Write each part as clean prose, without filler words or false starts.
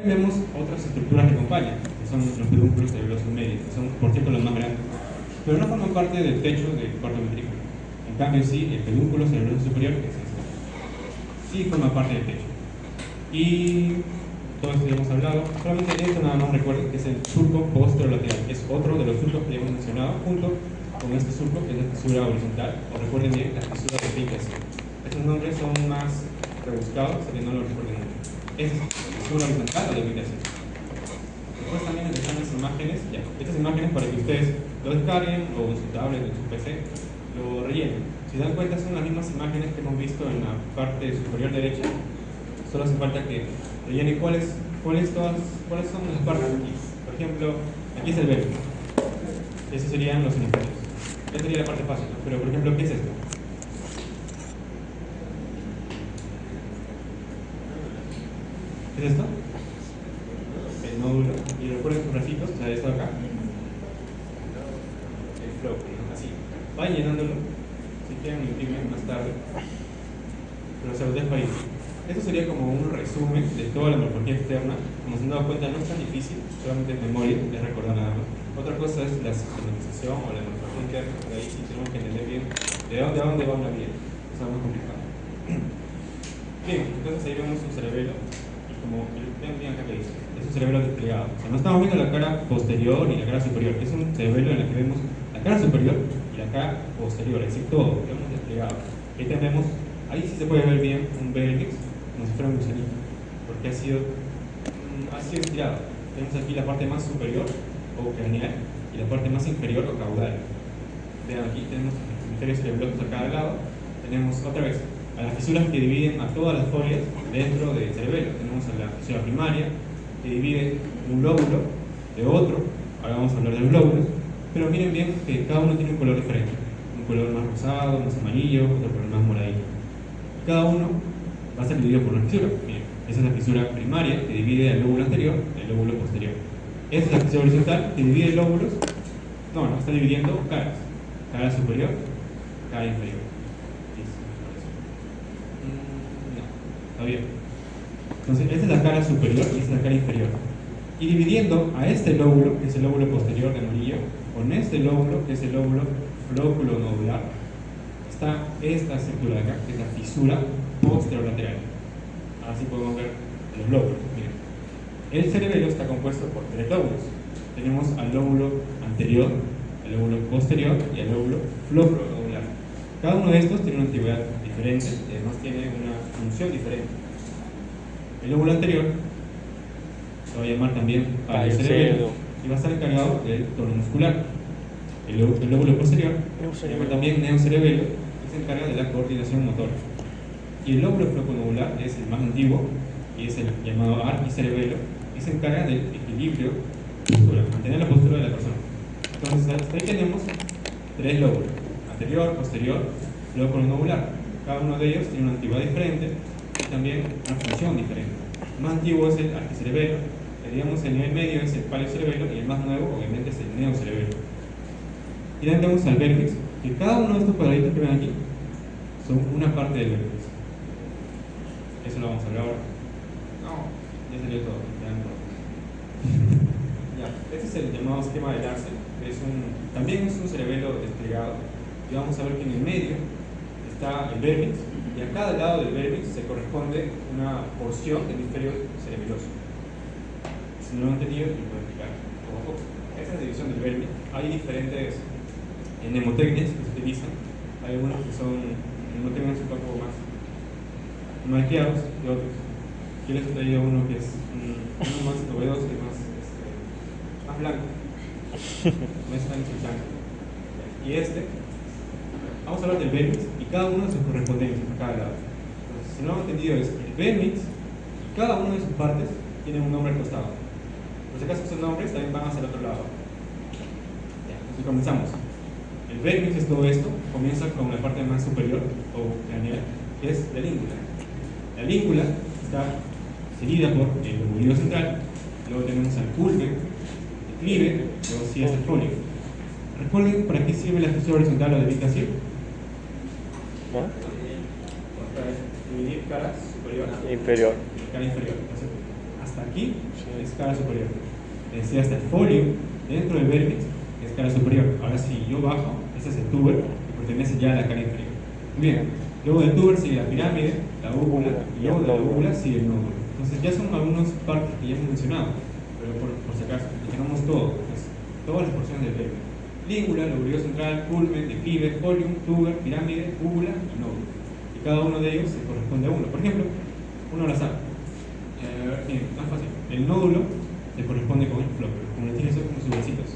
Vemos otras estructuras que acompañan, que son los pedúnculos cerebrosos medios, que son, por cierto, los más grandes, pero no forman parte del techo del cuarto ventrículo. En cambio, sí, el pedúnculo cerebroso superior, que es este, sí forma parte del techo. Y todo esto ya hemos hablado. Solamente esto nada más recuerden que es el surco posterolateral, que es otro de los surcos que hemos mencionado, junto con este surco, que es la fisura horizontal, o recuerden bien, la fisura de Vickers. Estos nombres son más rebuscados, así que no lo recuerden mucho. Es fisura horizontal o de Vickers. Después también les están las imágenes, ya. Estas imágenes para que ustedes lo descarguen o en su tablet o en su PC lo rellenen. Si se dan cuenta son las mismas imágenes que hemos visto en la parte superior derecha. Solo hace falta que rellenen cuáles son las partes aquí. Por ejemplo, aquí es el velo. Esos serían los hemisferios. Esta sería la parte fácil, ¿no? Pero por ejemplo, ¿qué es esto? ¿Qué es esto? El nódulo. Y recuerden sus bracitos, o sea, esto de acá. El flow, así. Vayan llenándolo. Si quieren, lo imprimen más tarde. Pero se los dejo ahí. Esto sería como un resumen de toda la morfología externa. Como se han dado cuenta, no es tan difícil, solamente es memoria, es recordar nada más. Otra cosa es la sistematización o la morfología interna. De ahí sí tenemos que entender bien de dónde va una vía. Es algo más complicado. Bien, entonces ahí vemos un cerebelo. Y como ven bien acá que dice, es un cerebelo desplegado. O sea, no estamos viendo la cara posterior ni la cara superior. Es un cerebelo en el que vemos la cara superior y la cara posterior, es decir, todo, lo hemos desplegado. Ahí tenemos, ahí sí se puede ver bien un vértex, como si fuera un gusanito, porque ha sido estirado. Tenemos aquí la parte más superior o craneal y la parte más inferior o caudal. Vean, aquí tenemos hemisferios cerebrosos a cada lado. Tenemos otra vez a las fisuras que dividen a todas las folias dentro del cerebelo. Tenemos a la fisura primaria que divide un lóbulo de otro. Ahora vamos a hablar de los lóbulos, pero miren bien que cada uno tiene un color diferente, un color más rosado, más amarillo, otro color más moradito. Cada uno va a ser dividido por una fisura. Miren, esa es la fisura primaria que divide el lóbulo anterior del lóbulo posterior. Esta es la fisura horizontal que divide lóbulos. No, está dividiendo caras. Cara superior, cara inferior. No, está bien. Entonces, esta es la cara superior y esta es la cara inferior. Y dividiendo a este lóbulo, que es el lóbulo posterior de amarillo, con este lóbulo, que es el lóbulo flóculo nodular, está esta estructura de acá, que es la fisura posterolateral. Así podemos ver los lóbulos. Miren. El cerebelo está compuesto por tres lóbulos. Tenemos al lóbulo anterior, al lóbulo posterior y al lóbulo flóculo nodular. Cada uno de estos tiene una actividad diferente y además tiene una función diferente. El lóbulo anterior se va a llamar también cerebelo y va a estar encargado del tono muscular. El lóbulo posterior se llama también neocerebelo y se encarga de la coordinación motora. Y el lóbulo flóculo-nodular es el más antiguo y es el llamado arquicerebelo y se encarga del equilibrio, mantener la postura de la persona. Entonces, hasta ahí tenemos tres lóbulos: anterior, posterior, flóculo-nodular. Cada uno de ellos tiene una actividad diferente y también una función diferente. El más antiguo es el arquicerebelo, digamos el nivel medio es el paleocerebelo y el más nuevo obviamente es el neocerebelo. Y también tenemos al vértex, que cada uno de estos cuadraditos que ven aquí son una parte del vértex. Eso lo vamos a ver ahora. No, ya salió todo. Ya, este es el llamado esquema de Larsen, que también es un cerebelo desplegado. Y vamos a ver que en el medio está el vértex, y a cada lado del vértex se corresponde una porción del hemisferio cerebeloso. Si no lo han entendido, lo puedo explicar poco a poco. Esta es la división del vértex. Hay diferentes mnemotecnias que se utilizan. Hay algunos que son mnemotecnias un poco más marqueados que otros. Yo les he traído uno que es uno más novedoso y más blanco. No es tan blanco. Y vamos a hablar del vértex y cada uno de sus correspondencias a cada lado. Entonces, si no lo han entendido, es el vértex y cada una de sus partes tiene un nombre al costado. Por si acaso esos nombres también van hacia el otro lado. Ya, entonces comenzamos. El vértex es todo esto, comienza con la parte más superior o craneal, que es la língula. La língula está seguida por el lobulillo central, luego tenemos al culmen, el declive, luego sí es el folio. Recuerden para qué sirve la fisura horizontal o de Vickers. Para dividir cara superior inferior. cara inferior. Entonces, hasta hasta aquí es cara superior. Es decir, hasta el folio dentro del vértex es cara superior. Ahora si yo bajo, ese es el tuber que pertenece ya a la cara inferior. Muy bien, luego del tuber sigue la pirámide, la úvula, y luego de la úvula sigue el nódulo. Entonces ya son algunas partes que ya hemos mencionado, pero por si acaso, tenemos todo, pues, todas las porciones del vértex. Lígula, lóbulo central, culmen, declive, folium, tuber, pirámide, úvula y nódulo. Y cada uno de ellos se corresponde a uno. Por ejemplo, uno al azar. Miren, más fácil. El nódulo se corresponde con el flóculo, como le tiene eso como sus bracitos.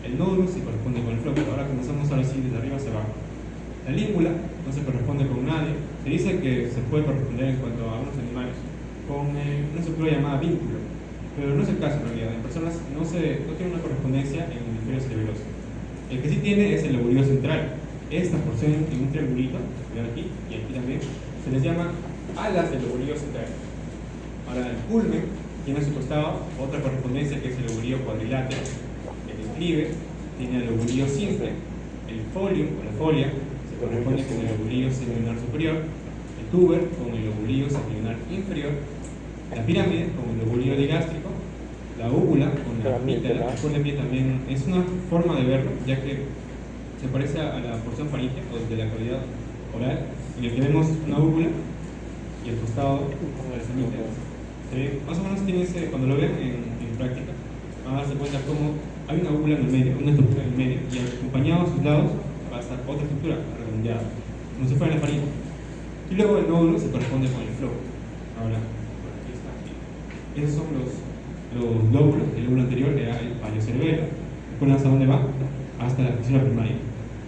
El nódulo se corresponde con el flóculo. Ahora comenzamos ahora sí desde arriba hacia abajo. La lígula no se corresponde con nadie. Se dice que se puede corresponder en cuanto a algunos animales con una estructura llamada vínculo, pero no es el caso en realidad. En personas no tiene una correspondencia en el hemisferio cerebroso. El que sí tiene es el lóbulo central. Esta porción en un triangulito, aquí y aquí también, se les llama alas del lóbulo central. Ahora el culmen tiene a su costado otra correspondencia que es el lóbulo cuadrilátero. El declive tiene el lóbulo simple. El folium o la folia se corresponde con el lóbulo semilunar superior. El tuber con el lóbulo semilunar inferior. La pirámide con el lóbulo digástrico. La úvula con la amígdala. Recuerden bien, también es una forma de verlo, ya que se parece a la porción faríngea o de la cavidad oral, en el que vemos una úvula y el costado de las amígdalas. Más o menos tiene cuando lo vean en práctica, van a darse cuenta cómo hay una úvula en el medio, una estructura en el medio, y acompañado a sus lados va a estar otra estructura redondeada, como si fuera la faringe. Y luego el nódulo se corresponde con el flow. Ahora, por aquí está. Esos son los lóbulos. El lóbulo anterior era el paliocerebelo. ¿Recuerdan hasta dónde va? Hasta la fisura primaria.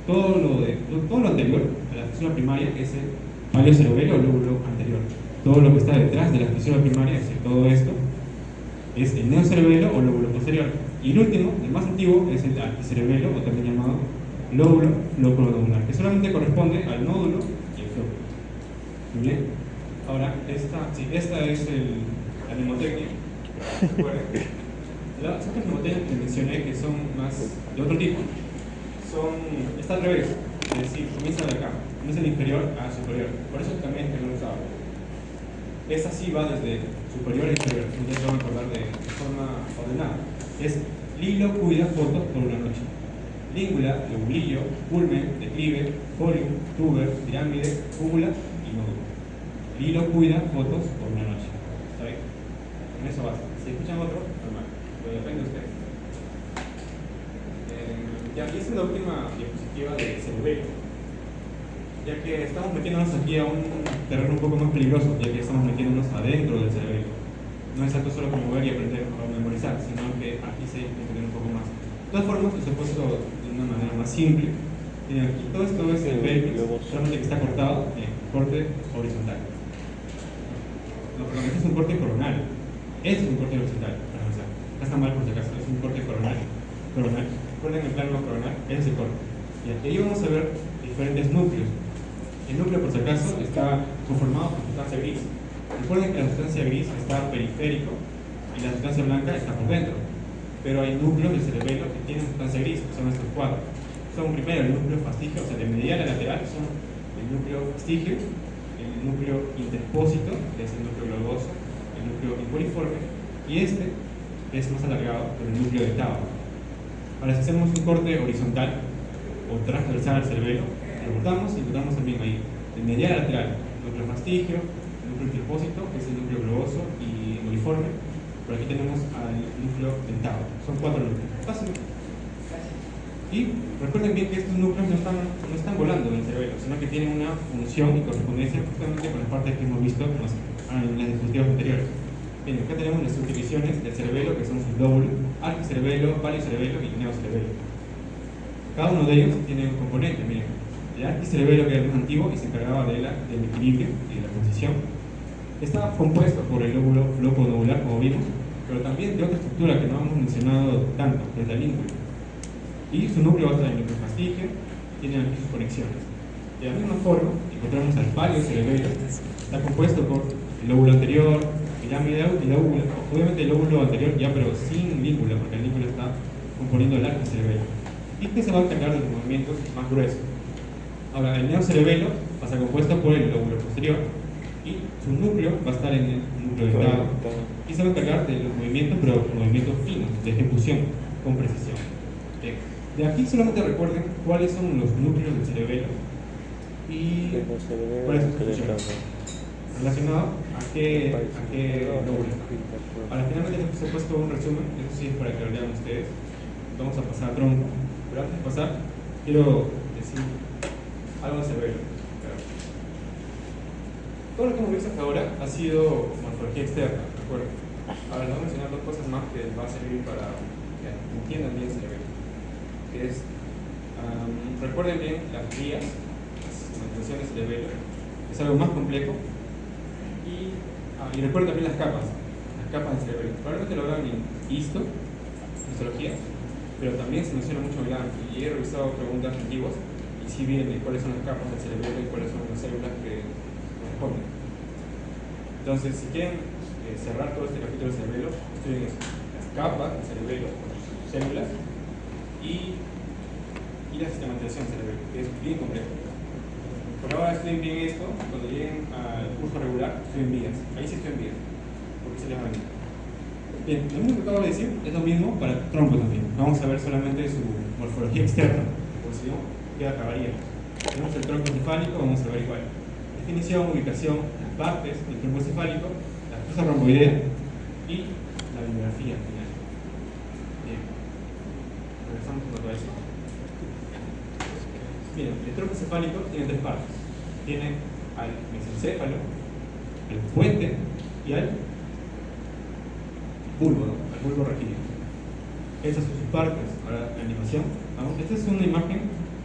Todo lo anterior a la fisura primaria es el paliocerebelo o lóbulo anterior. Todo lo que está detrás de la fisura primaria, es decir, todo esto, es el neocerebelo o lóbulo posterior. Y el último, el más antiguo, es el arquicerebelo, o también llamado lóbulo flóculo-nodular, que solamente corresponde al nódulo y el flóculo. Muy bien. Ahora, esta es la mnemotecnia. ¿Recuerden? Las otras mnemotecnias que mencioné, que son más de otro tipo, está al revés. Es decir, comienza de acá, comienza del inferior a superior. Por eso también es que no lo usaba. Esta sí va desde superior a inferior. Ustedes van a acordar de forma ordenada. Es Lilo cuida fotos por una noche. Lígula, lobulillo, culmen, declive, folium, tuber, pirámide, úvula y nódulo. Lilo cuida fotos por una noche. ¿Está bien? Con eso basta. Si escuchan otro, normal. Pero depende de ustedes. Ya, y esta es la última diapositiva del cerebelo. Ya que estamos metiéndonos aquí a un terreno un poco más peligroso, ya que estamos metiéndonos adentro del cerebelo. No es tanto solo como ver y aprender o memorizar, sino que aquí se hay que entender un poco más. De todas formas, los he puesto de una manera más simple. Miren, aquí todo esto es el pelvis, solamente que está cortado en corte horizontal. No, perdón, este es un corte coronal. Este es un corte horizontal. Acá está mal por si acaso, es un corte coronal. Recuerden el plano coronal, ese es el corte. Y aquí vamos a ver diferentes núcleos. El núcleo, por si acaso, está conformado por sustancia gris. Recuerden que la sustancia gris está periférico y la sustancia blanca está por dentro. Pero hay núcleos del cerebelo que tienen sustancia gris, que son estos cuadros. Son primero el núcleo fastigio, o sea, de medial a lateral son el núcleo fastigio, el núcleo interpósito, que es el núcleo globoso, el núcleo imporiforme, y este es más alargado por el núcleo de Tao. Ahora, si hacemos un corte horizontal o transversal al cerebelo, lo cortamos y cortamos también ahí, de medial a lateral, el núcleo fastigio, el núcleo interpósito, que es el núcleo globoso y imporiforme. Por aquí tenemos al núcleo dentado. Son 4 núcleos. Fácil. Y recuerden bien que estos núcleos no están volando en el cerebelo, sino que tienen una función y correspondencia justamente con las partes que hemos visto en las diapositivas anteriores. Bien, acá tenemos las subdivisiones del cerebelo, que son sus lóbulos, arquicerebelo, paliocerebelo y neocerebelo. Cada uno de ellos tiene un componente. Miren, el arquicerebelo, que era el más antiguo y se encargaba del equilibrio y de la posición, está compuesto por el lóbulo flóculo-nodular, como vimos, pero también de otra estructura que no hemos mencionado tanto, que es la língula. Y su núcleo va a estar en el núcleo fastigio, tiene aquí sus conexiones. De la misma forma, encontramos al paliocerebelo, está compuesto por el lóbulo anterior, pirámide y la úvula. Obviamente el lóbulo anterior ya, pero sin língula, porque el língula está componiendo el arquicerebelo. Y que se va a encargar de los movimientos más gruesos. Ahora, el neocerebelo va a estar compuesto por el lóbulo posterior, y su núcleo va a estar en el núcleo dentado y se va a encargar de los movimientos, pero movimientos finos, de ejecución con precisión. Bien. De aquí solamente recuerden cuáles son los núcleos del cerebelo y cuál es su función relacionado a qué lóbulo. Ahora, finalmente les he puesto un resumen, eso sí es para que lo lean ustedes. Vamos a pasar a tronco, pero antes de pasar quiero decir algo del cerebelo. Todo lo que hemos visto hasta ahora ha sido morfología externa, ¿de acuerdo? Ahora les voy a mencionar dos cosas más que les va a servir para que entiendan bien el cerebelo. Que es, recuerden bien las vías, las manifestaciones del cerebelo, es algo más complejo. Y recuerden también las capas del cerebelo. Probablemente lo vean en histo, histología, pero también se menciona mucho en LAM. Y he revisado preguntas antiguas y sí viene cuáles son las capas del cerebelo y cuáles son las células que corresponden. Entonces, si quieren cerrar todo este capítulo del cerebelo, estudien eso: las capas del cerebelo, sus células y la sistematización del cerebelo, que es bien complejo. Por ahora estudien bien esto. Cuando lleguen al curso regular, estudien vías. Ahí sí estudien vías, porque se les va a venir. Bien, lo mismo que acabo de decir es lo mismo para el tronco también. Vamos a ver solamente su morfología externa, porque si no, ya acabaríamos. Tenemos el tronco cefálico, vamos a ver igual. Definición, ubicación, las partes del tronco cefálico, la fosa romboidea y la bibliografía final. Bien, regresamos a todo eso. Bien, el tronco cefálico tiene tres partes. Tiene al mesencéfalo, al puente y al bulbo raquídeo. Esas son sus partes. Ahora la animación. Vamos, esta es una imagen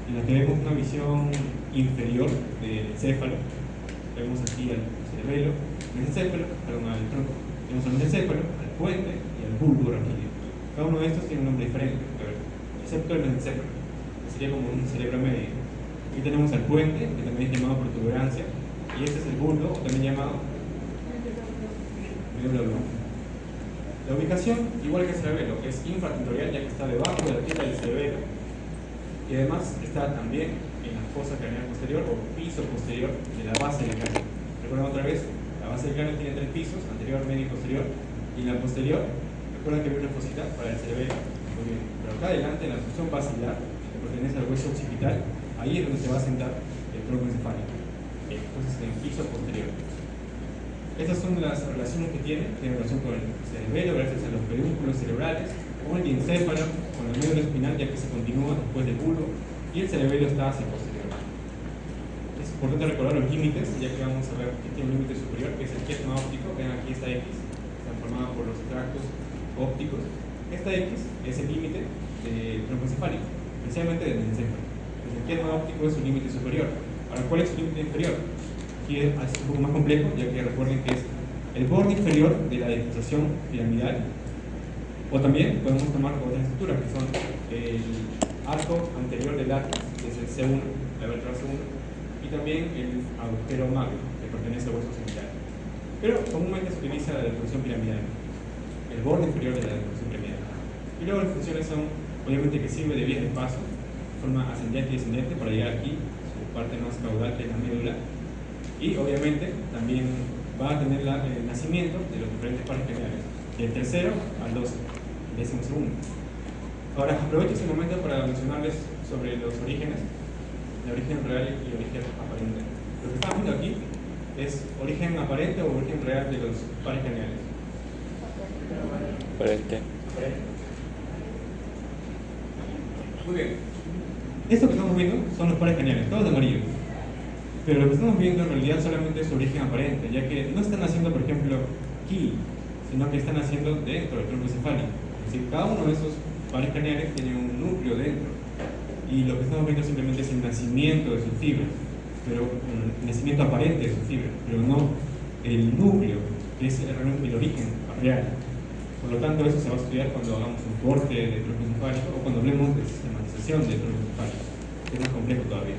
en la que vemos una visión inferior del encéfalo. Vemos aquí al cerebelo, al tronco. Tenemos al mesencéfalo, al puente y al bulbo raquídeo. Cada uno de estos tiene un nombre diferente, excepto el mesencéfalo, que sería como un cerebro medio. Aquí tenemos al puente, que también es llamado protuberancia, y este es el bulbo, también llamado medio globo. La ubicación, igual que el cerebelo, es infratentorial, ya que está debajo de la piel del cerebelo, y además está también en la fosa craneal posterior o piso posterior de la base del cráneo. Recuerden otra vez, la base del cráneo tiene tres pisos: anterior, medio y posterior, y en la posterior, recuerden que hay una fosita para el cerebelo. Muy bien, pero acá adelante, en la función basilar, que pertenece al hueso occipital, ahí es donde se va a sentar el tronco encefálico. Entonces, en el piso posterior. Estas son las relaciones que tiene relación con el cerebelo, gracias a los pedúnculos cerebrales, con el encéfalo, con el médula espinal, ya que se continúa después del bulbo, y el cerebelo está hacia el posterior. Es importante recordar los límites, ya que vamos a ver que tiene un límite superior, que es el quiasma óptico. Ven aquí esta X, está formada por los tractos ópticos. Esta X es el límite del tronco encefálico, especialmente del encéfalo. El quiasma óptico es su límite superior. Ahora, ¿cuál es su límite inferior? Aquí es un poco más complejo, ya que recuerden que es el borde inferior de la diferenciación piramidal, o también podemos tomar otras estructuras que son el arco anterior del atlas, que es el C1, la vértebra C1, y también el agujero magno, que pertenece al hueso occipital. Pero comúnmente se utiliza la deformación piramidal, el borde inferior de la deformación piramidal. Y luego las funciones son, obviamente, que sirve de vías de paso, de forma ascendente y descendente, para llegar aquí, su parte más caudal, que es la médula. Y obviamente también va a tener el nacimiento de los diferentes pares craneales, del tercero al 12º. Ahora aprovecho este momento para mencionarles sobre los orígenes, el origen real y origen aparente. Lo que estamos viendo aquí es origen aparente o origen real de los pares craneales. Aparente. Muy bien. Esto que estamos viendo son los pares craneales, todos de amarillo. Pero lo que estamos viendo en realidad solamente es su origen aparente, ya que no están haciendo, por ejemplo, aquí, sino que están haciendo dentro del tronco encefálico. Es decir, cada uno de esos pares craneales tiene un núcleo dentro. Y lo que estamos viendo simplemente es el nacimiento de sus fibras, pero el nacimiento aparente de sus fibras, pero no el núcleo, que es realmente el origen real. Por lo tanto, eso se va a estudiar cuando hagamos un corte del tronco encefálico o cuando hablemos de sistematización del tronco encefálico, que es más complejo todavía.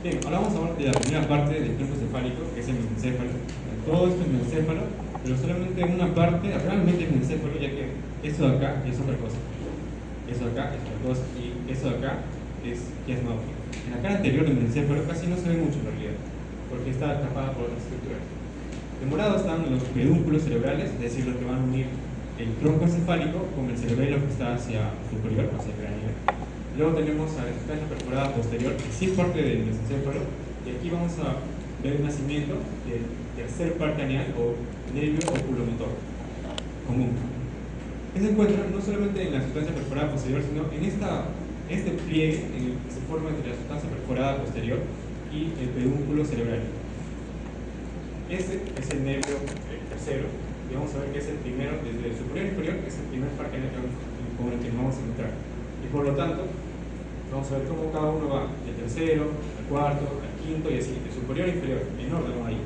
Bien, ahora vamos a hablar de la primera parte del tronco cefálico, que es el mesencéfalo. Todo esto es mesencéfalo, pero solamente una parte realmente es mesencéfalo, ya que esto de acá es otra cosa. Eso de acá es otra cosa, y eso de acá es quiasma óptico. En la cara anterior del mesencéfalo casi no se ve mucho en realidad. porque está tapada por otras estructuras. De morado están los pedúnculos cerebrales, es decir, los que van a unir el tronco encefálico con el cerebelo que está hacia superior, hacia el cráneo. Luego tenemos a la sustancia perforada posterior, que sí es parte del mesencéfalo, y aquí vamos a ver el nacimiento del tercer par craneal o nervio oculomotor común, que se encuentra no solamente en la sustancia perforada posterior, sino en este pliegue en el que se forma entre la sustancia perforada posterior y el pedúnculo cerebral. Ese es el nervio tercero, y vamos a ver que es el primero, desde el superior a inferior, es el primer par craneal con el que nos vamos a encontrar. Y por lo tanto, vamos a ver cómo cada uno va del tercero, al cuarto, al quinto y así, de superior a inferior, en orden ahí.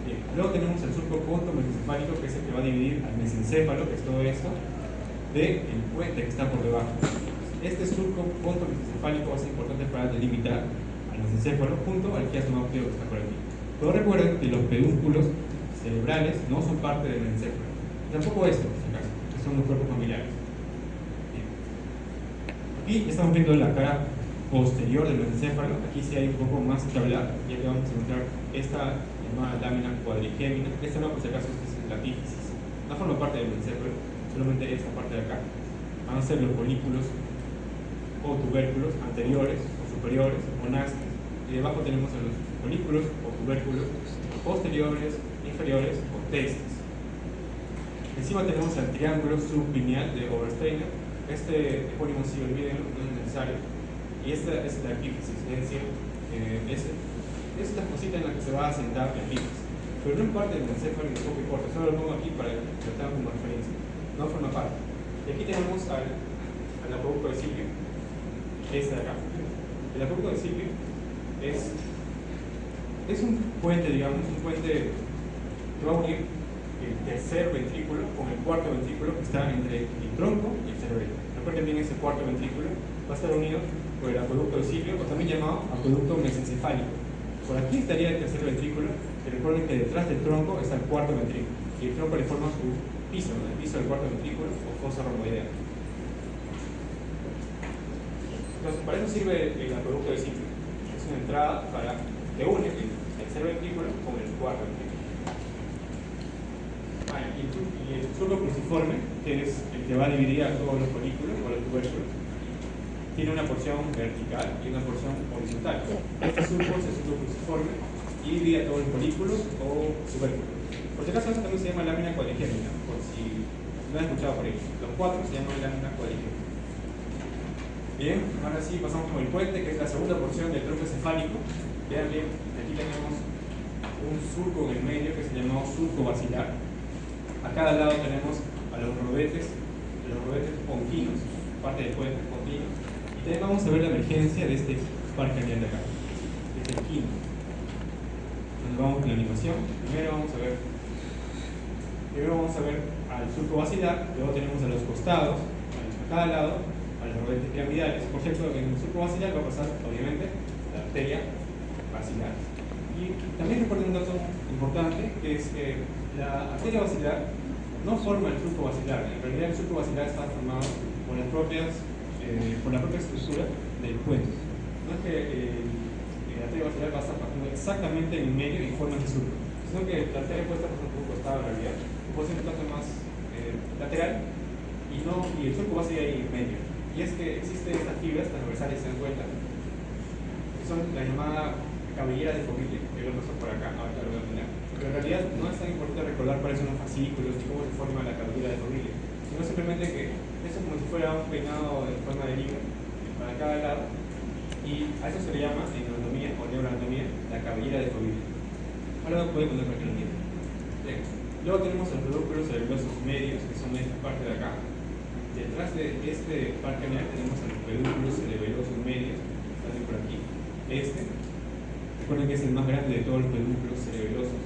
Bien. Luego tenemos el surco pontomesencefálico, que es el que va a dividir al mesencéfalo, que es todo esto, del puente que está por debajo. Este surco pontomesencefálico va a ser importante para delimitar al mesencéfalo junto al quiasma óptico que está por aquí. Pero recuerden que los pedúnculos cerebrales no son parte del mesencéfalo. Tampoco estos, en este caso, que son los cuerpos familiares. Bien. Aquí estamos viendo la cara posterior del mesencéfalo. Aquí sí hay un poco más que hablar, ya que vamos a encontrar esta llamada lámina cuadrigémina. Esta no, por si acaso, es la epífisis. No forma parte del mesencéfalo, solamente esta parte de acá. Van a ser los folículos o tubérculos anteriores o superiores o nastes, y debajo tenemos a los folículos o tubérculos posteriores, inferiores o testes. Encima tenemos el triángulo subpineal de Obersteiner. Este epónimo sí, olvídenlo, no es necesario. Y esta es la epífisis, es decir, es la cosita en la que se va a sentar la epífisis. Pero no es parte del mesencéfalo y tampoco importa, solo lo pongo aquí para que lo tengan como referencia. No forma parte. Y aquí tenemos al acueducto de Silvio, este de acá. El acueducto de Silvio es un puente, digamos, un puente que va a unir el tercer ventrículo con el cuarto ventrículo que está entre el tronco y el cerebelo. Recuerden bien, ese cuarto ventrículo va a estar unido por el acueducto de Silvio, o también llamado acueducto mesencefálico. Por aquí estaría el tercer ventrículo, que recuerden que detrás del tronco está el cuarto ventrículo, y el tronco le forma su piso, ¿no? El piso del cuarto ventrículo o fosa romboidea. Entonces, para eso sirve el acueducto de Silvio. Es una entrada que une el tercer ventrículo con el cuarto ventrículo. Y el surco cruciforme, que es el que va a dividir a todos los folículos o los tubérculos, tiene una porción vertical y una porción horizontal. Este surco es el surco cruciforme y divide a todos los folículos o tubérculos. Por si acaso, esto también se llama lámina cuadrigémina, por si no han escuchado por ahí. Los cuatro se llaman lámina cuadrigémina. Bien, ahora sí pasamos con el puente, que es la segunda porción del tronco encefálico. Vean bien, aquí tenemos un surco en el medio que se llama surco basilar. A cada lado tenemos a los rodetes ponquinos, parte del puente pontino. Y también vamos a ver la emergencia de este par craneal de acá, que es el quinto. Entonces vamos con la animación. Primero vamos a ver al surco basilar, luego tenemos a los costados, a cada lado, a los rodetes piramidales. Por cierto, en el surco basilar va a pasar, obviamente, la arteria basilar. Y también recuerden un dato importante, que es que la arteria basilar no forma el surco basilar. En realidad el surco basilar está formado por la propia estructura del puente. No es que la arteria basilar va a estar pasando exactamente en el medio y forma ese surco, sino que la arteria puede estar pasando por un costado en realidad, puede ser un tanto más lateral, y el surco va a seguir ahí en medio. Y es que existen estas fibras transversales, se dan cuenta, que son la llamada cabellera de Foville, que lo paso por acá, ahorita lo voy a poner. Pero en realidad no es tan importante recordar cuáles son los fascículos ni cómo se forma la cabellera de Foville, sino simplemente que eso es como si fuera un peinado en forma de libro para cada lado, y a eso se le llama en anatomía o neuroanatomía la cabellera de Foville. Ahora lo puedo poner para que lo entiendan. Bien. Luego tenemos los pedúnculos cerebrosos medios, que son esta parte de acá. Detrás de este par craneal tenemos a los pedúnculos cerebrosos medios, están por aquí. Recuerden que es el más grande de todos los pedúnculos cerebrosos.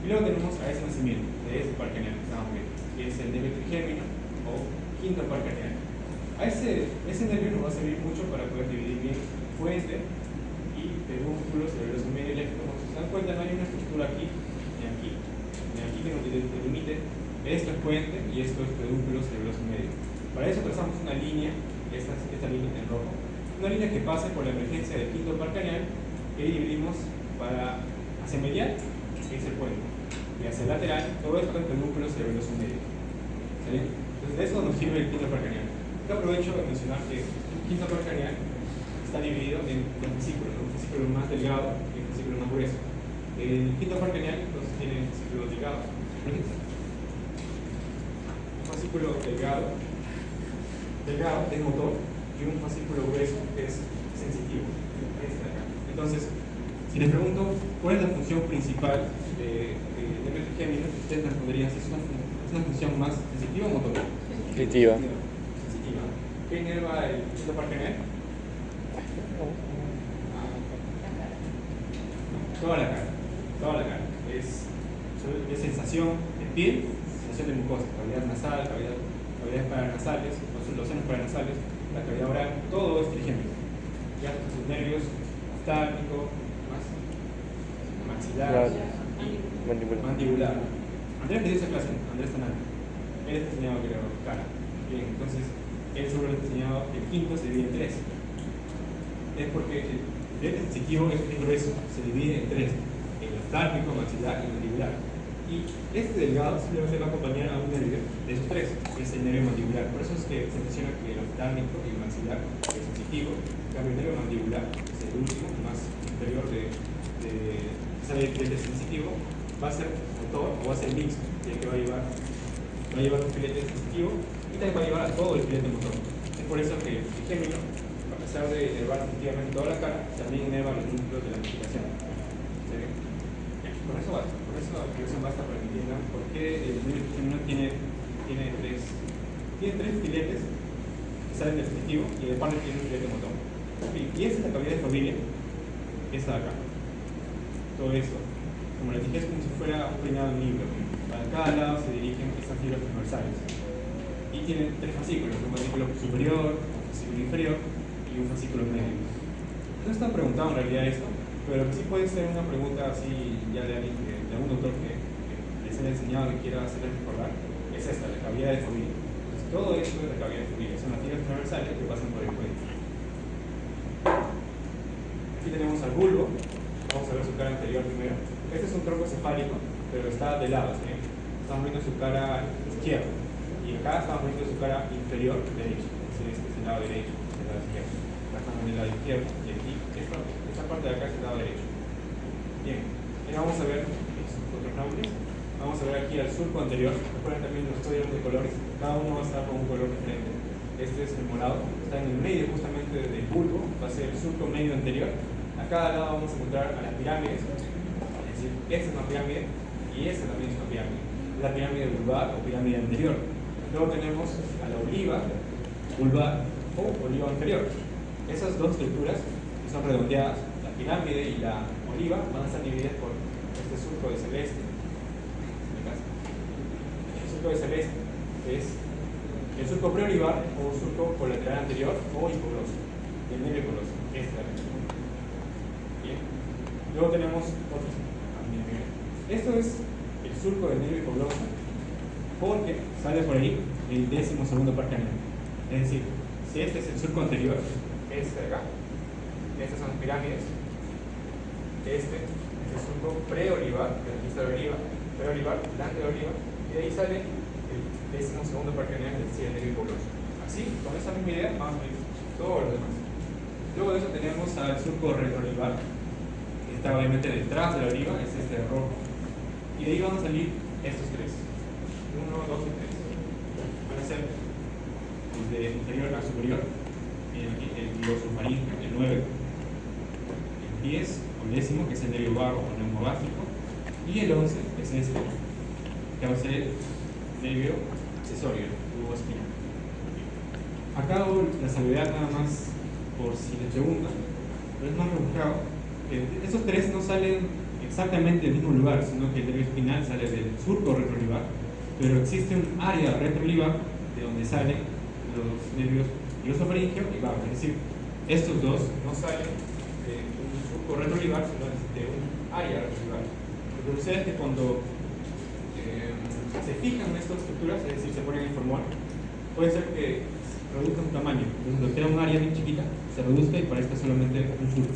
Y luego tenemos a ese nacimiento de ese par craneal que estamos viendo, que es el nervio trigémino o quinto par craneal. Ese nervio nos va a servir mucho para poder dividir bien puente y pedúnculo cerebroso medio, ya que como se dan cuenta no hay una estructura aquí ni aquí que nos delimite esto es puente y esto es pedúnculo cerebroso medio. Para eso trazamos una línea, esta línea en rojo, una línea que pase por la emergencia del quinto par craneal que dividimos para Hacia medial es el puente. Y hacia lateral, todo esto entre el núcleo cerebroso medio. ¿Sí? Entonces, de eso nos sirve el quinto par craneal. Yo aprovecho de mencionar que el quinto par craneal está dividido en dos fascículos, ¿no? Un fascículo más delgado y un fascículo más grueso. El quinto par craneal entonces tiene fascículos delgados. Un fascículo delgado es motor y un fascículo grueso es sensitivo. Este de acá. Entonces, si les pregunto cuál es la función principal de trigémino, ustedes me responderían si es una función más sensitiva o motora. Sensitiva. Sensitiva. ¿Qué inerva el quinto par craneal? Toda la cara. Es sensación de piel, sensación de mucosa, cavidad nasal, cavidades paranasales, los senos paranasales, la cavidad oral, todo es trigémino. Ya sus nervios oftálmico, maxilar y mandibular. Andrés le dio esa clase, Andrés Tanán. Él está enseñado, creo, cara. Bien, entonces, él seguro está enseñado, el quinto se divide en tres. Es porque el diente sensitivo es muy grueso, se divide en tres: el oftálmico, maxilar y mandibular. Y este delgado simplemente va a acompañar a un nervio de esos tres, que es el nervio mandibular. Por eso es que se menciona que el oftálmico y el maxilar es sensitivo, en cambio el nervio mandibular, que es el último, el más inferior de sale del sensitivo, va a ser motor o va a ser mixto, ya que va a llevar un filete sensitivo y también va a llevar a todo el filete motor. Es por eso que el trigémino, a pesar de enervar efectivamente toda la cara, también enerva los núcleos de la masticación. ¿Sí? Con eso basta, con esa explicación basta para que entiendan por qué el trigémino tiene tres filetes que salen del sensitivo y de parte tiene un filete motor. Y esa es la cavidad de Fabile, esta de acá. Todo eso, como les dije, es como si fuera un peinado en libro. Para cada lado se dirigen estas fibras transversales. Y tienen tres fascículos: un fascículo superior, un fascículo inferior y un fascículo medio. No está preguntado en realidad esto, pero sí puede ser una pregunta así ya de alguien, de algún doctor que les haya enseñado y quiera hacerles recordar. Es esta, la cavidad de Fabile. Entonces, todo esto es la cavidad de Fabile. Son las fibras transversales que pasan por el cuello. Aquí tenemos al bulbo. Vamos a ver su cara anterior primero. Este es un tronco cefálico, pero está de lado, ¿sí? Estamos viendo su cara izquierda. Y acá estamos viendo su cara inferior derecha. Este es el lado derecho, el lado izquierdo. Acá estamos en el lado izquierdo. Y aquí, esta parte de acá es el lado derecho. Bien. Y vamos a ver los otros nombres. Vamos a ver aquí al surco anterior. Recuerden también los códigos de colores. Cada uno va a estar con un color diferente. Este es el morado. Está en el medio justamente del bulbo. Va a ser el surco medio anterior. A cada lado vamos a encontrar a las pirámides, es decir, esta es una pirámide y esta también es una pirámide. La pirámide vulvar o pirámide anterior. Luego tenemos a la oliva vulvar o oliva inferior. Esas dos estructuras que son redondeadas, la pirámide y la oliva, van a estar divididas por este surco de celeste. El surco de celeste es el surco preolivar o surco colateral anterior o hipogloso, el nervio hipogloso. Luego tenemos otro. Esto es el surco del nervio hipogloso porque sale por ahí el 12º par craneal. Es decir, si este es el surco anterior, este de acá, estas son las pirámides, este es el surco preolivar, que aquí está la oliva, preolivar, delante de la oliva, y de ahí sale el 12º par craneal, es decir, el nervio hipogloso. Así, con esa misma idea, vamos a ver todo lo demás. Luego de eso tenemos al surco retroolivar, que está obviamente detrás de la oliva, es este de rojo. Y de ahí van a salir estos tres. 1, 2 y 3. Van a ser desde inferior a superior. Miren aquí el glosofaríngeo, el 9. El 10 o el 10º, que es el nervio vago o neumogástrico. Y el 11 es este, que va a ser el nervio accesorio, el tubo espinal. Acá hago la salvedad nada más por si les preguntan, pero es más rebuscado. Esos tres no salen exactamente del mismo lugar, sino que el nervio espinal sale del surco retroolivar, pero existe un área retroolivar de donde salen los nervios glosofaríngeo y vago. Es decir, estos dos no salen de un surco retroolivar, sino de un área retroolivar. Lo que sucede es que cuando se fijan en estas estructuras, es decir, se ponen en formol, puede ser que reduzca un tamaño. Entonces, lo que era un área bien chiquita, se reduzca y parezca solamente un surco.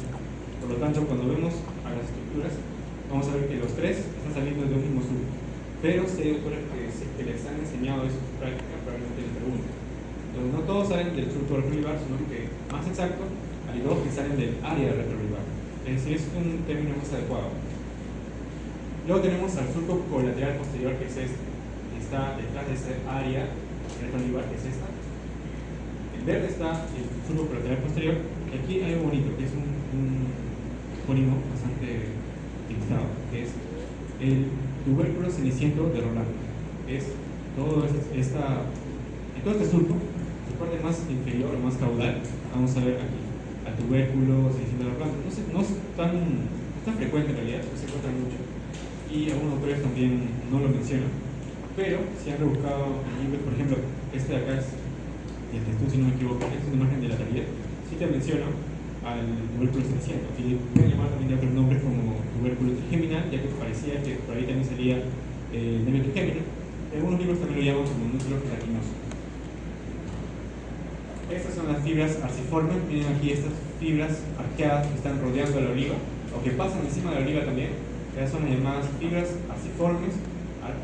Por lo tanto, cuando vemos a las estructuras, vamos a ver que los tres están saliendo de un mismo surco. Pero si hay autores que les han enseñado eso en su práctica, probablemente les pregunten. Entonces, no todos salen del surco retrovivar, sino que, más exacto, hay dos que salen del área retrovivar. Es decir, es un término más adecuado. Luego tenemos al surco colateral posterior, que es este, que está detrás de esa área retrovivar, que es esta. En verde está el surco colateral posterior, y aquí hay algo bonito, que es un topónimo bastante utilizado, que es el tubérculo ceniciento de Rolando. Es todo en todo este surco, su parte más inferior o más caudal, vamos a ver aquí, al tubérculo ceniciento de Rolando. No es tan frecuente en realidad, no se encuentra mucho, y algunos autores también no lo mencionan, pero si han rebuscado en libros, por ejemplo, este de acá es el texto, si no me equivoco, es una imagen de la Taller, sí te menciona al tubérculo ceniciento, y pueden llamar también de otros nombres como tubérculo trigeminal, ya que parecía que por ahí también salía el nervio trigémino. En algunos libros también lo llaman como núcleo gelatinoso. Estas son las fibras arciformes. Miren aquí estas fibras arqueadas que están rodeando a la oliva, o que pasan encima de la oliva también. Estas son las llamadas fibras arciformes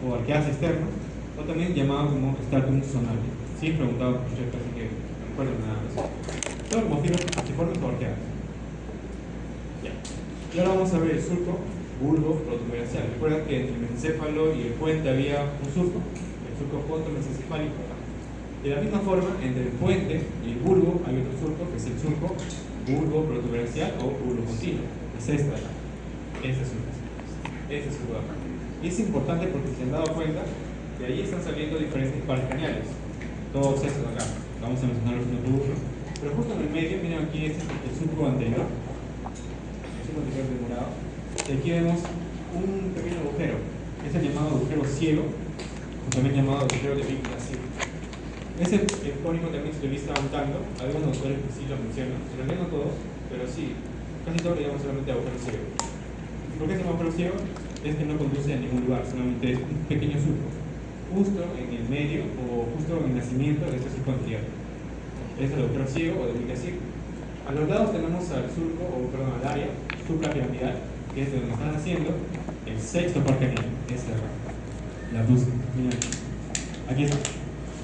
o arqueadas externas, o también llamadas como stratum sonale. Sí, he preguntado por cierto, así que no recuerdo nada de eso. Son como fibras arciformes o arqueadas. Ya. Y ahora vamos a ver el surco bulbo protuberanциal. Recuerda que entre el mesencéfalo y el puente había un surco, el surco pontomesencefálico. De la misma forma, entre el puente y el bulbo hay otro surco, que es el surco bulbo protuberancial o bulbo continuo. Es esta surco. Este surco de acá. Y es importante porque se han dado cuenta que ahí están saliendo diferentes pares craneales. Todos estos de acá. Vamos a mencionarlos uno por uno. Pero justo en el medio, miren aquí este es el surco anterior. El surco anterior de morado. Y aquí vemos un pequeño agujero. Es el llamado agujero ciego, o también llamado agujero de Big ciego. Ese epónimo también se lo está aumentando. Algunos autores que sí lo mencionan, en realidad no todos, pero sí, casi todos le llaman solamente agujero ciego. ¿Por qué se llama agujero ciego? Es que no conduce a ningún lugar, solamente es un pequeño surco, justo en el medio o justo en el nacimiento de este surco anterior. Es el agujero ciego o de Big ciego. A los lados tenemos al surco, o perdón, al área suprapiramidal, que es de donde están haciendo el sexto par craneal, esta acá, la luz. Aquí está.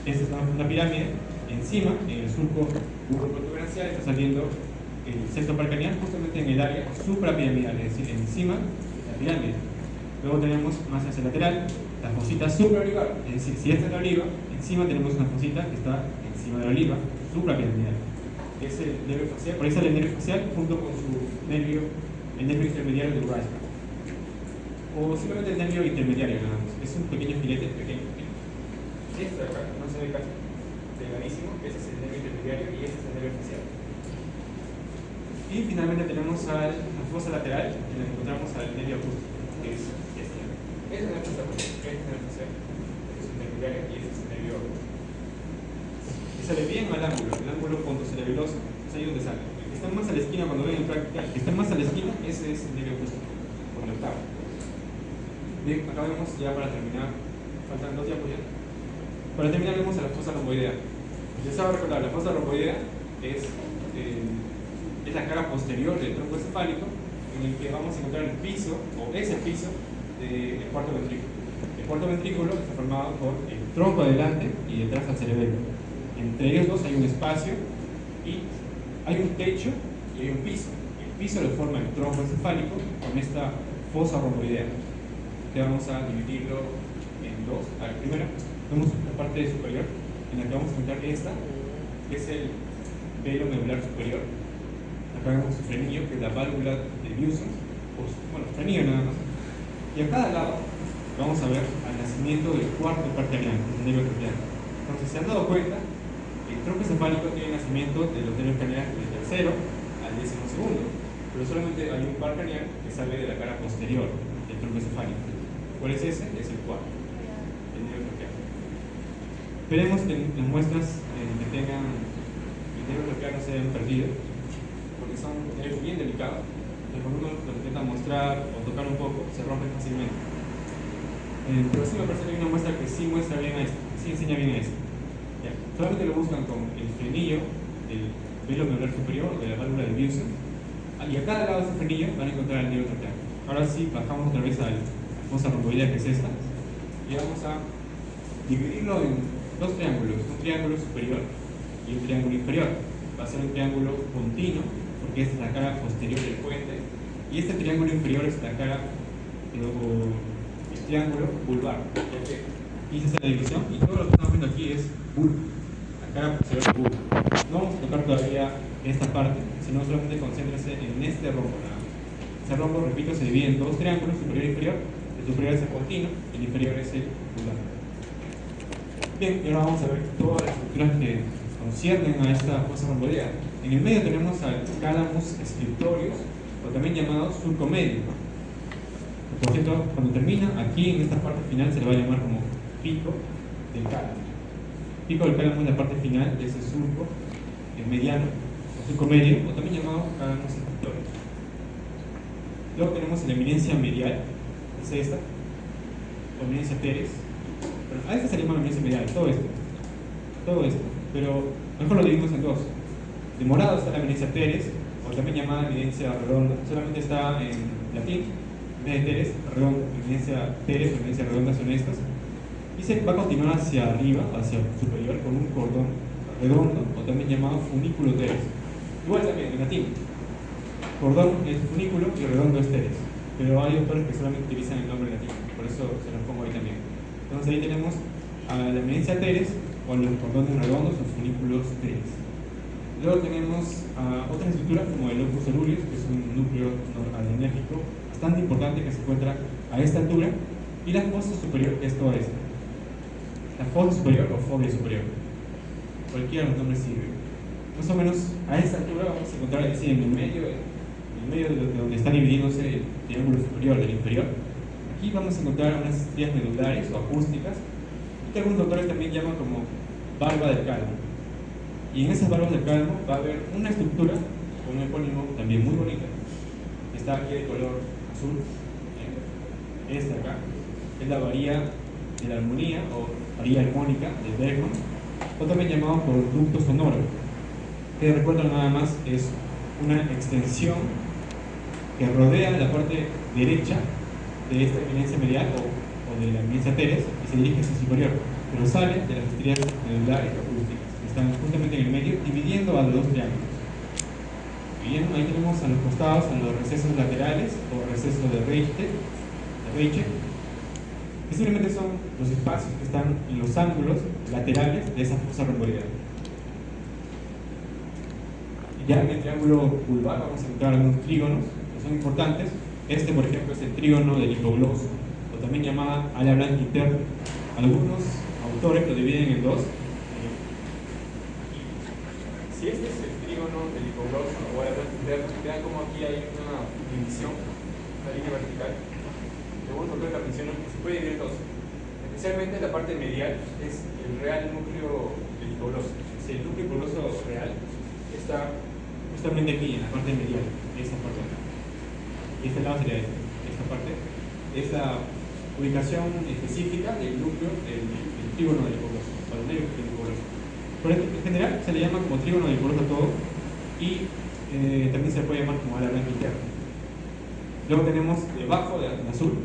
Esta es una pirámide. Encima, en el surco protuberancial, está saliendo el sexto par craneal justamente en el área suprapiramidal, es decir, encima de la pirámide. Luego tenemos más hacia el lateral la fosita supraolivar, es decir, si esta es la oliva, encima tenemos una fosita que está encima de la oliva, suprapiramidal. Es el nervio facial, por ahí sale el nervio facial junto con su nervio, el nervio intermediario de Wright. O simplemente el nervio intermediario, nada más. Es un pequeño filete, pequeño. Este de acá, no se ve casi, delgadísimo, ese es el nervio intermediario y este es el nervio facial. Y finalmente tenemos la fosa lateral, en la que encontramos al nervio acústico, que es este. Este es el nervio facial, este es el nervio facial, este es el intermediario y este es el nervio acústico. Y sale bien al ángulo, el ángulo pontocerebeloso, es ahí donde sale. El que está más a la esquina, cuando ven en práctica, el que está más a la esquina, ese es el nervio acústico, por el octavo. Bien, acá vemos ya para terminar, faltan 2 diapos ya. Para terminar vemos a la fosa romboidea. Les hago recordar, la fosa romboidea es la cara posterior del tronco encefálico, en el que vamos a encontrar el piso, o es el piso, del cuarto ventrículo. El cuarto ventrículo está formado por el tronco adelante y detrás al cerebelo. Entre ellos dos hay un espacio y hay un techo y hay un piso. El piso lo forma el tronco encefálico con esta fosa romboidea, que vamos a dividirlo en dos. A ver, primero vemos la parte superior, en la que vamos a encontrar esta, que es el velo medular superior. Acá vemos su frenillo, que es la válvula de Buson, bueno, frenillo nada más. Y a cada lado vamos a ver al nacimiento del cuarto par craneal, el nervio craneal. Entonces, se han dado cuenta, el tronco encefálico tiene nacimiento de los nervios craneales del tercero al 12º, pero solamente hay un par craneal que sale de la cara posterior del tronco encefálico. ¿Cuál es ese? Es el cuarto, el nervio craneal. Esperemos que las muestras que tengan el nervio craneal no se hayan perdido, porque son nervios bien delicados, que cuando uno los intenta mostrar o tocar un poco, se rompen fácilmente. Pero sí me parece que hay una muestra que sí muestra bien a esto, sí enseña bien a esto. Ya. Solamente lo buscan con el frenillo del velo medular superior, de la válvula de Buson, y a cada lado de ese frenillo van a encontrar el nervio craneal. ahora sí bajamos otra vez a la fosa romboidea, que es esta, y vamos a dividirlo en dos triángulos, un triángulo superior y un triángulo inferior. Va a ser un triángulo continuo, porque esta es la cara posterior del puente, y este triángulo inferior es la cara, el triángulo vulvar. Aquí se hace la división, y todo lo que estamos viendo aquí es vulva, la cara posterior del vulva. No vamos a tocar todavía esta parte, sino solamente concéntrese en este rombo nada más. Ese rombo, repito, se divide en dos triángulos, superior e inferior. El superior es el continuo, el inferior es el vulvar. Bien, y ahora vamos a ver todas las estructuras que conciernen a esta fosa romboidea. En el medio tenemos al calamus scriptorius, o también llamado surco medio. Por cierto, cuando termina, aquí en esta parte final se le va a llamar como pico del calamus. Pico del calamus es la parte final de ese surco mediano, o surco medio, o también llamado calamus scriptorius. Luego tenemos la eminencia medial, es esta, o eminencia teres. Bueno, a esta se le llama eminencia medial, todo esto, pero mejor lo dividimos en dos. De morado está la eminencia teres, o también llamada eminencia redonda, solamente está en latín, en vez de teres, redonda, eminencia teres o eminencia redonda son estas, y se va a continuar hacia arriba, hacia superior, con un cordón redondo, o también llamado funículo teres. Igual también en latín, cordón es funículo y redondo es teres, pero hay autores que solamente utilizan el nombre latín, por eso se los pongo ahí también. Entonces ahí tenemos a la eminencia teres, o los cordones redondos o funículos teres. Luego tenemos otras estructuras como el locus coeruleus, que es un núcleo adrenérgico bastante importante que se encuentra a esta altura, y la fosa superior, que es toda esta. La fosa superior o fobia superior. Cualquiera de los nombres sirve. Más o menos a esta altura vamos a encontrar así en el medio de donde está dividiéndose el triángulo superior del inferior. Aquí vamos a encontrar unas estrías medulares o acústicas, y que algunos autores también llaman como barba del cálamo. Y en esas barbas del cálamo va a haber una estructura con un epónimo también muy bonita. Está aquí de color azul. Esta acá es la varía de la armonía o varía armónica de Bergman, o también llamado por ducto sonoro, que recuerdan nada más es una extensión que rodea la parte derecha de esta eminencia medial o de la eminencia teres y se dirige hacia el superior, pero sale de las estrías medulares o acústicas que están justamente en el medio, dividiendo a los dos triángulos. Bien, ahí tenemos a los costados, a los recesos laterales o recesos de Reiche, que simplemente son los espacios que están en los ángulos laterales de esa fosa romboidea. Ya en el triángulo vulvar vamos a encontrar algunos trígonos que son importantes. Este, por ejemplo, es el trígono del hipogloso, o también llamada ala blanca interna. Algunos autores lo dividen en dos. Si este es el trígono del hipogloso o ala blanca interna, vean cómo aquí hay una división, una línea vertical. Algunos autores la mencionan que se puede dividir en dos. Especialmente la parte medial es el real núcleo del hipogloso. Si el núcleo hipogloso real está justamente aquí, en la parte medial, esa parte acá. Y este lado sería esta parte. Es la ubicación específica del núcleo del trígono del hipogloso, o del medio del hipogloso. Pero en general se le llama como trígono del hipogloso todo, y también se puede llamar como ala blanca interna. Luego tenemos debajo del azul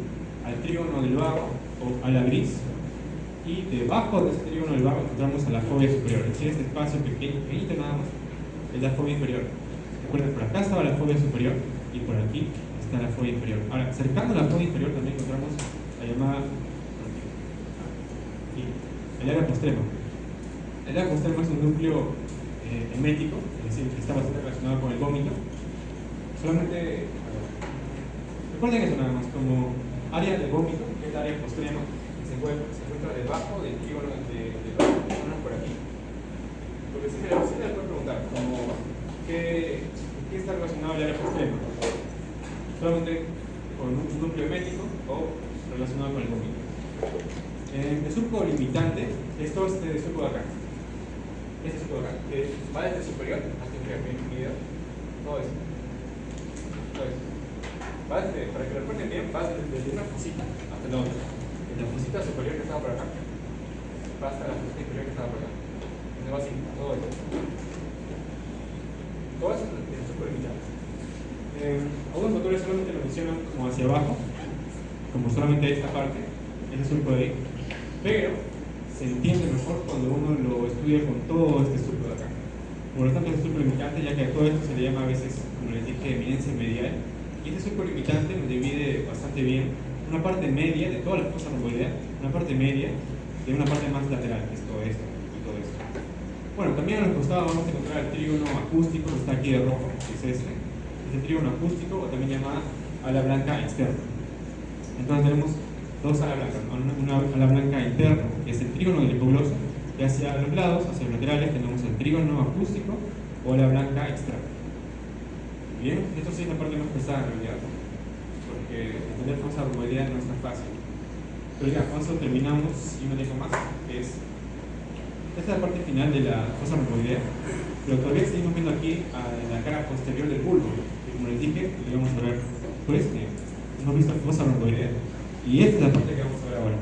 al trígono del vago o ala gris, y debajo de ese trígono del vago encontramos a la fobia superior, es decir, este espacio pequeñito nada más es la fobia inferior. Recuerden, por acá estaba la fobia superior y por aquí está la fobia inferior. Ahora, cercano a la fobia inferior también encontramos la llamada el área postrema. El área postrema es un núcleo emético, es decir, que está bastante relacionado con el vómito. Solamente recuerden eso nada más, como área de vómito, que es el área postrema, que se encuentra debajo del trígono de por aquí. Porque si se le puede preguntar, como, ¿qué está relacionado al área postrema? Solamente con un núcleo emético o relacionado con el vómito. El surco limitante es todo este surco de acá. Este surco de acá, que va desde superior hasta inferior, bien, todo eso. Va desde, para que lo recuerden bien, va desde una fosita hasta la otra. De la fosita superior que estaba por acá, va hasta la fosita inferior que estaba por acá. Donde va así, todo eso. Todo eso es el surco limitante. Algunos autores solamente lo mencionan como hacia abajo, como solamente esta parte, ese surco de ahí, pero se entiende mejor cuando uno lo estudia con todo este surco de acá. Por lo tanto, es surco limitante, ya que a todo esto se le llama a veces, como les dije, eminencia medial, y este surco limitante nos divide bastante bien una parte media de toda la fosa romboidea, una parte media de una parte más lateral, que es todo esto y todo esto. Bueno, también a los costados vamos a encontrar el trígono acústico, que está aquí de rojo, que es este. Es el trígono acústico, o también llamada ala blanca externa. Entonces tenemos dos alas blancas, una ala blanca interna, que es el trígono del hipogloso, y hacia los lados, hacia los laterales, tenemos el trígono acústico o ala blanca externa. Bien, esto sí es la parte más pesada en realidad, porque entender fosa romboidea no es tan fácil. Pero ya, con eso terminamos y no dejo más. Esta es la parte final de la fosa romboidea, pero todavía seguimos viendo aquí en la cara posterior del bulbo, que como les dije, lo vamos a ver pues, hemos visto fosa romboidea, y esta es la parte que vamos a ver ahora.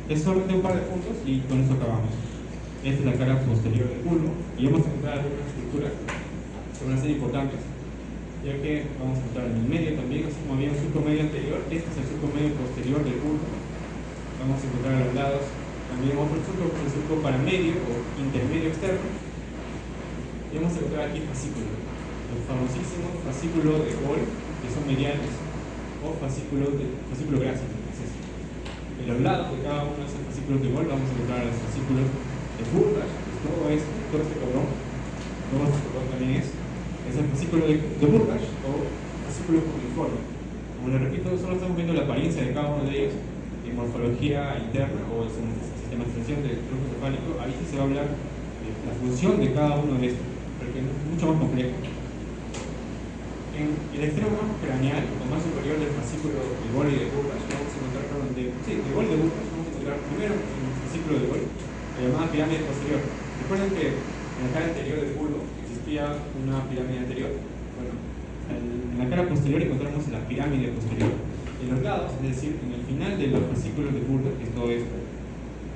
Es solamente un par de puntos y con eso acabamos. Esta es la cara posterior del bulbo, y vamos a encontrar algunas estructuras que van a ser importantes, ya que vamos a encontrar en el medio también, así como había un surco medio anterior, este es el surco medio posterior del bulbo. Vamos a encontrar a los lados también otro surco, que es el surco paramedio o intermedio externo, y vamos a encontrar aquí fascículos, los famosísimos fascículos de Gol, que son mediales, o fascículo gráfico. En los lados de cada uno de esos fascículos de Gol vamos a encontrar los fascículos de Burgach, todo este cordón también es el fascículo de Burgach o fascículo cuneiforme. Como les repito, solo estamos viendo la apariencia de cada uno de ellos en morfología interna o sistematización del tronco cefálico. Ahí sí se va a hablar de la función de cada uno de estos, porque es mucho más complejo. En el extremo craneal o más superior del fascículo de Gol y de Burgach vamos a encontrar, de Gol y de Burgach vamos a encontrar primero en el fascículo de Gol la llamada pirámide posterior. Recuerden que en la cara anterior del bulbo existía una pirámide anterior. Bueno, en la cara posterior encontramos la pirámide posterior. En los lados, es decir, en el final de los fascículos de Burgach, que es todo esto,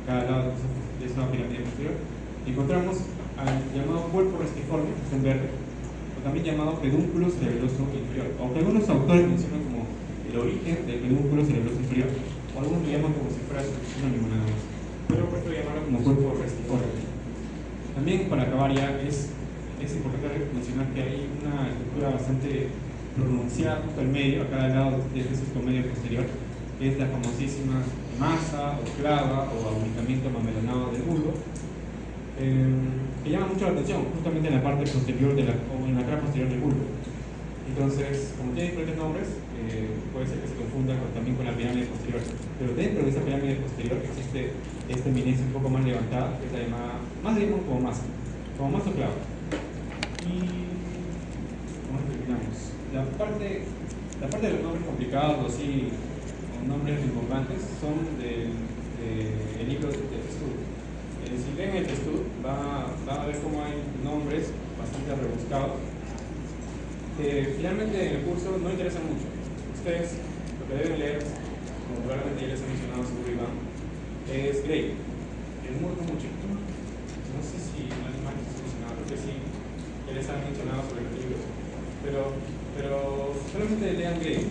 cada lado de esa pirámide posterior, encontramos al llamado cuerpo restiforme, que está en verde, también llamado pedúnculo cerebeloso inferior, aunque algunos autores mencionan como el origen del pedúnculo cerebeloso inferior, o algunos lo llaman como si fuera su sinónimo nada más, pero prefiero llamarlo como cuerpo restiforme. También, para acabar ya, es importante mencionar que hay una estructura bastante pronunciada justo al medio, a cada lado de este surco medio posterior, que es la famosísima masa o clava o abultamiento mamelonado del bulbo, que llama mucho la atención, justamente en la parte posterior o en la cara posterior del bulbo. Entonces, como tiene diferentes nombres, puede ser que se confunda también con la pirámide posterior. Pero dentro de esa pirámide posterior existe esta eminencia un poco más levantada, que es la llamada, más digamos como masa o clava. Y ¿cómo terminamos? La parte de los nombres complicados o así, o nombres importantes, son del libro de Testud. Si leen el Testud, van a ver cómo hay nombres bastante rebuscados que finalmente en el curso no interesan mucho. Ustedes lo que deben leer, como probablemente ya les he mencionado seguro Iván, es Gray, el musgo muy chiquito. No sé si alguien más les ha mencionado, creo que sí, ya les han mencionado sobre los libros, pero solamente lean Gray,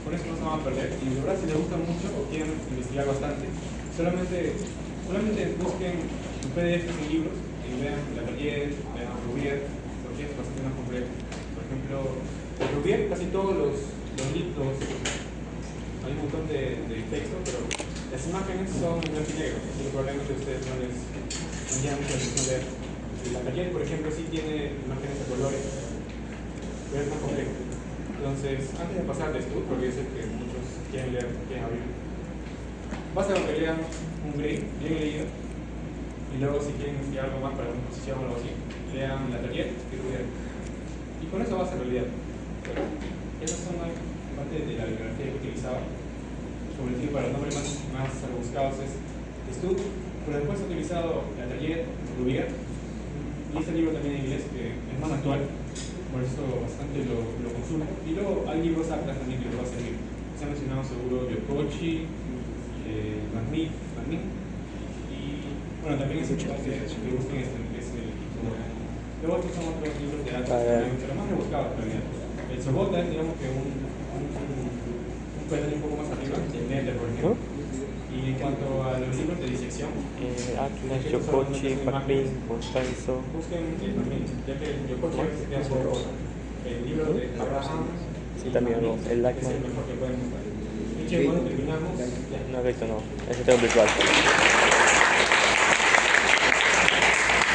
por eso no se van a perder. Y de verdad, si les gusta mucho o quieren investigar bastante, solamente busquen un PDF en libros y vean Latelier, vean Rouvier, porque es bastante más complejo. Por ejemplo, en Rouvier casi todos los libros, hay un montón de texto, pero las imágenes son en blanco y negro, así que probablemente a ustedes no llama mucha atención leer. Latelier, por ejemplo, sí tiene imágenes a colores, pero es más complejo. Entonces, antes de pasar de estudio, porque yo sé que muchos quieren leer, quieren abrir, basta con que lean un Gray bien leído, y luego si quieren investigar algo más para una posición o algo así, lean Latelier y Rouvier. Y con eso va a ser realidad. Bueno, esas son parte de la bibliografía que utilizaba. Como les digo, para los nombres más rebuscados es Stud, pero después he utilizado Latelier, Rouvier, y este libro también en inglés que es más actual, por eso bastante lo consulto. Y luego hay libros atlas también que les va a servir. Se han mencionado seguro Yokochi, Magnin, y bueno, también es importante que busquen este, que es el luego estos son otros libros de atlas, pero más rebuscados en realidad. El Sobota es, digamos que un peldaño un poco más arriba, el Nether, por ejemplo. Y en cuanto a los libros de disección, Atlas, Yokochi, Maclean, Constanzo. busquen también, ya que Yokochi es un poco el libro de Abraham. Sí, también el Es el Lachman. mejor que pueden buscar. Y que cuando terminamos, ya. No, esto no. Ese tengo virtual.